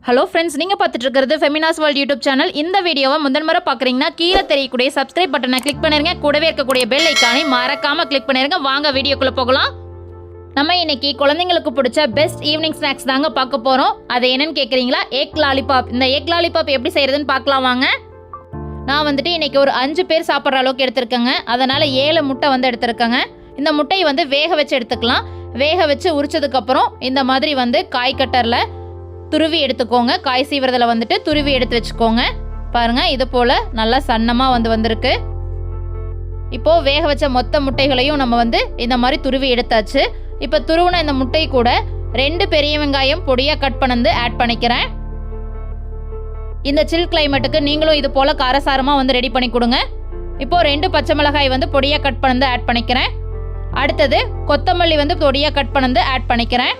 Hello friends, நீங்கள் பார்த்துட்டு இருக்கிறது ஃபெமினாஸ் வேர்ல்ட் யூடியூப் சேனல். இந்த வீடியோவை முதன்முறை பார்க்குறீங்கன்னா கீழே தெரியக்கூடிய சப்ஸ்கிரைப் பட்டனை கிளிக் பண்ணிருங்க. கூடவே இருக்கக்கூடிய பெல் ஐக்கானை மறக்காமல் கிளிக் பண்ணிருங்க. வாங்க வீடியோக்குள்ளே போகலாம். நம்ம இன்னைக்கு குழந்தைங்களுக்கு பிடிச்ச பெஸ்ட் ஈவினிங் ஸ்நாக்ஸ் தாங்க பார்க்க போகிறோம். அது என்னன்னு கேட்குறீங்களா? Egg lollipop. இந்த எக் லாலிபாப் எப்படி செய்கிறதுன்னு பார்க்கலாம் வாங்க. நான் வந்துட்டு இன்னைக்கு ஒரு 5 பேர் சாப்பிட்ற அளவுக்கு எடுத்திருக்கேங்க. அதனால் 7 முட்டை வந்து எடுத்திருக்கேங்க. இந்த முட்டையை வந்து வேக வச்சு எடுத்துக்கலாம். வேக வச்சு உரிச்சதுக்கப்புறம் இந்த மாதிரி வந்து காய் கட்டரில் துருவி எடுத்துக்கோங்க. காய் சீவிரத்தில் வந்துட்டு துருவி எடுத்து வச்சுக்கோங்க. பாருங்கள், இது போல் நல்லா சன்னமாக வந்திருக்கு. இப்போது வேக வச்ச மொத்த முட்டைகளையும் நம்ம வந்து இந்த மாதிரி துருவி எடுத்தாச்சு. இப்போ துருவின இந்த முட்டை கூட 2 பெரிய வெங்காயம் பொடியாக கட் பண்ணி ஆட் பண்ணிக்கிறேன். இந்த சில் கிளைமேட்டுக்கு நீங்களும் இது போல் காரசாரமாக வந்து ரெடி பண்ணி கொடுங்க. இப்போது 2 பச்சை மிளகாய் வந்து பொடியாக கட் பண்ணி ஆட் பண்ணிக்கிறேன். அடுத்தது கொத்தமல்லி வந்து பொடியாக கட் பண்ணி ஆட் பண்ணிக்கிறேன்.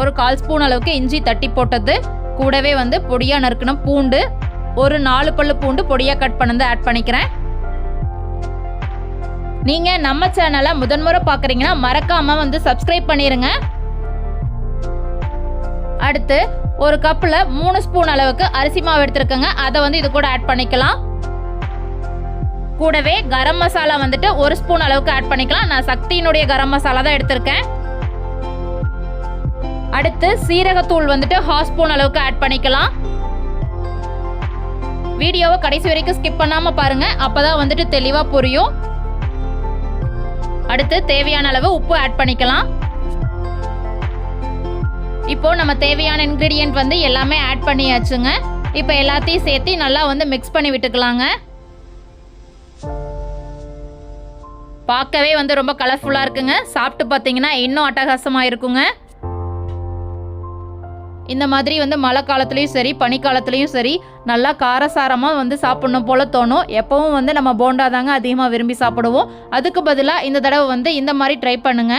ஒரு 1/4 ஸ்பூன் அளவுக்கு இஞ்சி தட்டி போட்டது, கூடவே வந்து பொடியாக நறுக்கின பூண்டு, ஒரு 4 பல்லு பூண்டு பொடியாக கட் பண்ணி ஆட் பண்ணிக்கிறேன். நீங்கள் நம்ம சேனலை முதன்முறை பார்க்குறீங்கன்னா மறக்காமல் வந்து சப்ஸ்கிரைப் பண்ணிடுங்க. அடுத்து ஒரு கப்பில் 3 ஸ்பூன் அளவுக்கு அரிசி மாவு எடுத்துருக்கேங்க. அதை வந்து இது கூட ஆட் பண்ணிக்கலாம். கூடவே கரம் மசாலா வந்துட்டு 1 ஸ்பூன் அளவுக்கு ஆட் பண்ணிக்கலாம். நான் சக்தியினுடைய கரம் மசாலா தான் எடுத்திருக்கேன். அடுத்து சீரகத்தூள் வந்துட்டு 1/2 ஸ்பூன் அளவுக்கு ஆட் பண்ணிக்கலாம். வீடியோவை கடைசி வரைக்கும் ஸ்கிப் பண்ணாம பாருங்க, அப்பதான் வந்துட்டு தெளிவா புரியும். அடுத்து தேவையான அளவு உப்பு ஆட் பண்ணிக்கலாம். இப்போ நம்ம தேவையான இன்கிரீடியன்ட் வந்து எல்லாமே ஆட் பண்ணியாச்சுங்க. இப்போ எல்லாத்தையும் சேர்த்து நல்லா வந்து மிக்ஸ் பண்ணி விட்டுக்கலாங்க. பார்க்கவே வந்து ரொம்ப கலர்ஃபுல்லா இருக்குங்க. சாப்பிட்டு பார்த்தீங்கன்னா இன்னும் அட்டகாசமா இருக்குங்க. இந்த மாதிரி வந்து மழை காலத்துலேயும் சரி பனிக்காலத்துலேயும் சரி நல்லா காரசாரமாக வந்து சாப்பிடணும் போல் தோணும். எப்பவும் வந்து நம்ம போண்டா தாங்க அதிகமாக விரும்பி சாப்பிடுவோம். அதுக்கு பதிலாக இந்த தடவை வந்து இந்த மாதிரி ட்ரை பண்ணுங்க.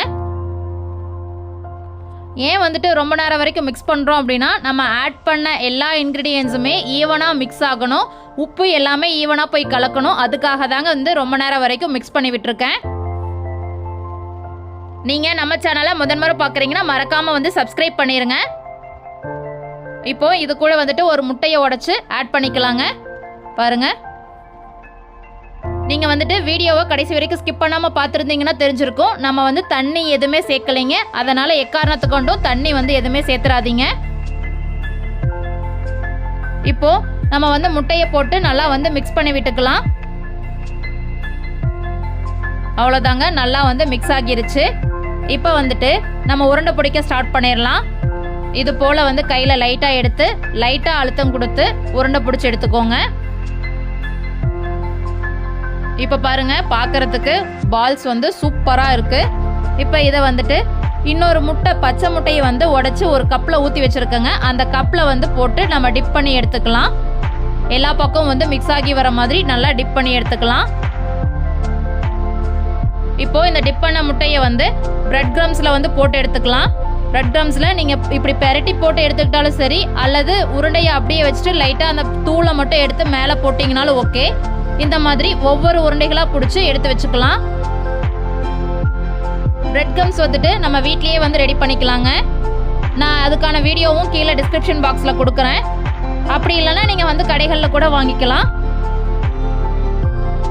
ஏன் வந்துட்டு ரொம்ப நேரம் வரைக்கும் மிக்ஸ் பண்ணுறோம் அப்படின்னா, நம்ம ஆட் பண்ண எல்லா இன்க்ரீடியன்ஸுமே ஈவனாக மிக்ஸ் ஆகணும். உப்பு எல்லாமே ஈவனாக போய் கலக்கணும். அதுக்காக தாங்க வந்து ரொம்ப நேரம் வரைக்கும் மிக்ஸ் பண்ணி விட்டுருக்கேன். நீங்கள் நம்ம சேனலை முதன்முறை பார்க்குறீங்கன்னா மறக்காமல் வந்து சப்ஸ்கிரைப் பண்ணிடுங்க. இப்போ இது கூட வந்துட்டு ஒரு முட்டையை உடைச்சு ஆட் பண்ணிக்கலாங்க. பாருங்க, நீங்க வந்துட்டு வீடியோவை கடைசி வரைக்கும் ஸ்கிப் பண்ணாம பார்த்துருந்தீங்கன்னா தெரிஞ்சிருக்கும். நம்ம வந்து தண்ணி எதுவுமே சேர்க்கலைங்க. அதனால எக்காரணத்தை கொண்டும் தண்ணி வந்து எதுவுமே சேர்த்துறாதீங்க. இப்போ நம்ம வந்து முட்டையை போட்டு நல்லா வந்து மிக்ஸ் பண்ணி விட்டுக்கலாம். அவ்வளோதாங்க, நல்லா வந்து மிக்ஸ் ஆகிருச்சு. இப்போ வந்துட்டு நம்ம உருண்டை பிடிக்க ஸ்டார்ட் பண்ணிடலாம். இது போல் வந்து கையில் லைட்டாக எடுத்து லைட்டாக அழுத்தம் கொடுத்து உருண்டை பிடிச்சி எடுத்துக்கோங்க. இப்போ பாருங்க, பார்க்கறதுக்கு பால்ஸ் வந்து சூப்பராக இருக்கு. இப்போ இதை வந்துட்டு இன்னொரு முட்டை, பச்சை முட்டையை வந்து உடைச்சி ஒரு கப்பில் ஊற்றி வச்சுருக்கேங்க. அந்த கப்பில் வந்து போட்டு நம்ம டிப் பண்ணி எடுத்துக்கலாம். எல்லா பக்கமும் வந்து மிக்ஸ் ஆகி வர மாதிரி நல்லா டிப் பண்ணி எடுத்துக்கலாம். இப்போ இந்த டிப் பண்ண முட்டையை வந்து பிரெட் கிரம்ஸில் வந்து போட்டு எடுத்துக்கலாம். பிரெட் கிரம்ஸில் நீங்கள் இப்படி பெரட்டி போட்டு எடுத்துக்கிட்டாலும் சரி, அல்லது உருண்டையை அப்படியே வச்சுட்டு லைட்டாக அந்த தூளை மட்டும் எடுத்து மேலே போட்டிங்கனாலும் ஓகே. இந்த மாதிரி ஒவ்வொரு உருண்டைகளாக பிடிச்சி எடுத்து வச்சுக்கலாம். பிரெட் கிரம்ஸ் வந்துட்டு நம்ம வீட்லேயே வந்து ரெடி பண்ணிக்கலாங்க. நான் அதுக்கான வீடியோவும் கீழே டிஸ்கிரிப்ஷன் பாக்ஸில் கொடுக்குறேன். அப்படி இல்லைன்னா நீங்கள் வந்து கடைகளில் கூட வாங்கிக்கலாம்.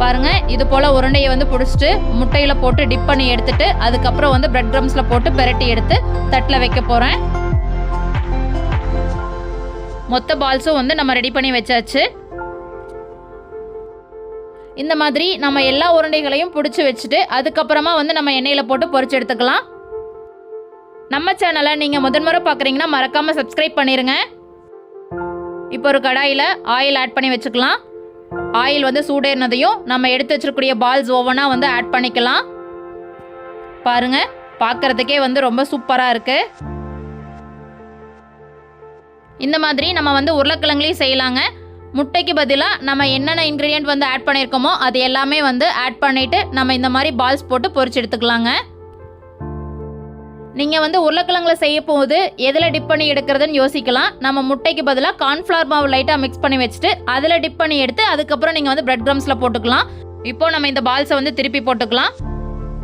பாருங்க, இது போல் உருண்டையை வந்து பிடிச்சிட்டு முட்டையில் போட்டு டிப் பண்ணி எடுத்துட்டு அதுக்கப்புறம் வந்து பிரெட் கிரம்ஸில் போட்டு பெரட்டி எடுத்து தட்டில் வைக்க போகிறேன். மொத்த பால்ஸும் வந்து நம்ம ரெடி பண்ணி வச்சாச்சு. இந்த மாதிரி நம்ம எல்லா உருண்டைகளையும் பிடிச்சி வச்சுட்டு அதுக்கப்புறமா வந்து நம்ம எண்ணெயில் போட்டு பொரிச்சு எடுத்துக்கலாம். நம்ம சேனலை நீங்கள் முதன்முறை பார்க்குறீங்கன்னா மறக்காமல் சப்ஸ்கிரைப் பண்ணிடுங்க. இப்போ ஒரு கடாயில் ஆயில் ஆட் பண்ணி வச்சுக்கலாம். ஆயில் வந்து சூடேறினதையும் நம்ம எடுத்து வச்சிருக்கக்கூடிய பால்ஸ் ஒவ்வொன்றா வந்து ஆட் பண்ணிக்கலாம். பாருங்க, பார்க்கறதுக்கே வந்து ரொம்ப சூப்பராக இருக்கு. இந்த மாதிரி நம்ம வந்து உருளைக்கிழங்குலையும் செய்யலாங்க. முட்டைக்கு பதிலாக நம்ம என்னென்ன இன்க்ரீடியன்ட் வந்து ஆட் பண்ணியிருக்கோமோ அது எல்லாமே வந்து ஆட் பண்ணிவிட்டு நம்ம இந்த மாதிரி பால்ஸ் போட்டு பொரிச்சு எடுத்துக்கலாங்க. நீங்கள் வந்து உருளைக்கிழங்குல செய்ய போது எதில் டிப் பண்ணி எடுக்கிறதுன்னு யோசிக்கலாம். நம்ம முட்டைக்கு பதிலாக கார்ன்ஃப்ளவர் மாவு லைட்டாக மிக்ஸ் பண்ணி வச்சுட்டு அதில் டிப் பண்ணி எடுத்து அதுக்கப்புறம் நீங்கள் வந்து பிரெட் கிரம்ஸில் போட்டுக்கலாம். இப்போ நம்ம இந்த பால்ஸை வந்து திருப்பி போட்டுக்கலாம்.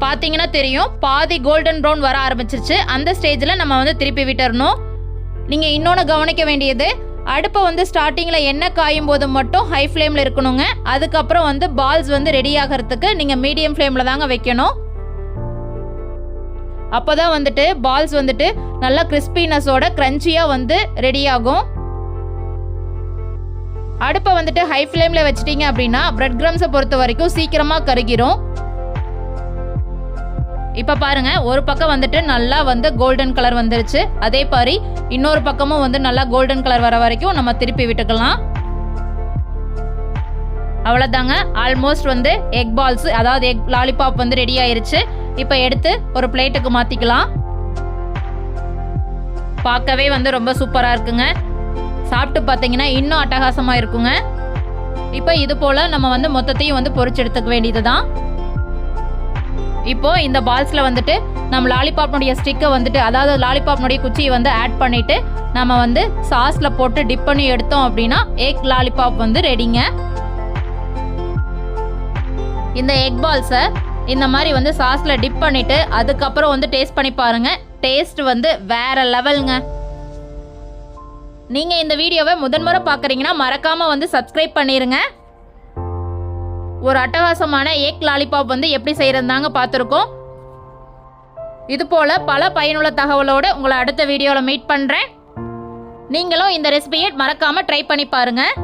பார்த்தீங்கன்னா தெரியும், பாதி கோல்டன் ப்ரௌன் வர ஆரம்பிச்சிருச்சு. அந்த ஸ்டேஜில் நம்ம வந்து திருப்பி விட்டுறணும். நீங்கள் இன்னொன்று கவனிக்க வேண்டியது, அடுப்பை வந்து ஸ்டார்டிங்கில் எண்ணெய் காயும் போது மட்டும் ஹை ஃப்ளேமில் இருக்கணுங்க. அதுக்கப்புறம் வந்து பால்ஸ் வந்து ரெடி ஆகிறதுக்கு நீங்கள் மீடியம் ஃப்ளேமில் தாங்க வைக்கணும். அப்போ தான் வந்துட்டு பால்ஸ் வந்துட்டு நல்லா கிறிஸ்பினஸோட க்ரன்ச்சியாக வந்து ரெடி ஆகும். அடுப்பை வந்துட்டு ஹை ஃப்ளேமில் வச்சிட்டிங்க அப்படின்னா பிரெட் கிரம்ஸை பொறுத்த வரைக்கும் சீக்கிரமாக கருகிரும். இப்போ பாருங்க, ஒரு பக்கம் வந்துட்டு நல்லா வந்து கோல்டன் கலர் வந்துருச்சு. அதே மாதிரி இன்னொரு பக்கமும் வந்து நல்லா கோல்டன் கலர் வர வரைக்கும் நம்ம திருப்பி விட்டுக்கலாம். அவ்வளோதாங்க, ஆல்மோஸ்ட் வந்து எக் பால்ஸ் அதாவது எக் லாலிபாப் வந்து ரெடி ஆயிருச்சு. இப்போ எடுத்து ஒரு பிளேட்டுக்கு மாற்றிக்கலாம். பார்க்கவே வந்து ரொம்ப சூப்பராக இருக்குங்க. சாப்பிட்டு பார்த்தீங்கன்னா இன்னும் அட்டகாசமாக இருக்குங்க. இப்போ இது போல் நம்ம வந்து மொத்தத்தையும் வந்து பொரிச்சு எடுத்துக்க வேண்டியது தான். இப்போ இந்த பால்ஸில் வந்துட்டு நம்ம லாலிபாப்னுடைய ஸ்டிக்கை வந்துட்டு அதாவது லாலிபாப்னுடைய குச்சியை வந்து ஆட் பண்ணிவிட்டு நம்ம வந்து சாஸில் போட்டு டிப் பண்ணி எடுத்தோம் அப்படின்னா எக் லாலிபாப் வந்து ரெடிங்க. இந்த எக் பால்ஸை இந்த மாதிரி வந்து சாஸில் டிப் பண்ணிவிட்டு அதுக்கப்புறம் வந்து டேஸ்ட் பண்ணி பாருங்கள். டேஸ்ட் வந்து வேறு லெவலுங்க. நீங்கள் இந்த வீடியோவை முதன்முறை பார்க்குறீங்கன்னா மறக்காமல் வந்து சப்ஸ்கிரைப் பண்ணிடுங்க. ஒரு அட்டகாசமான எக் லாலிபாப் வந்து எப்படி செய்கிறதாங்க பார்த்துருக்கோம். இது போல் பல பயனுள்ள தகவலோடு உங்களை அடுத்த வீடியோவில் மீட் பண்ணுறேன். நீங்களும் இந்த ரெசிபியை மறக்காமல் ட்ரை பண்ணி பாருங்கள்.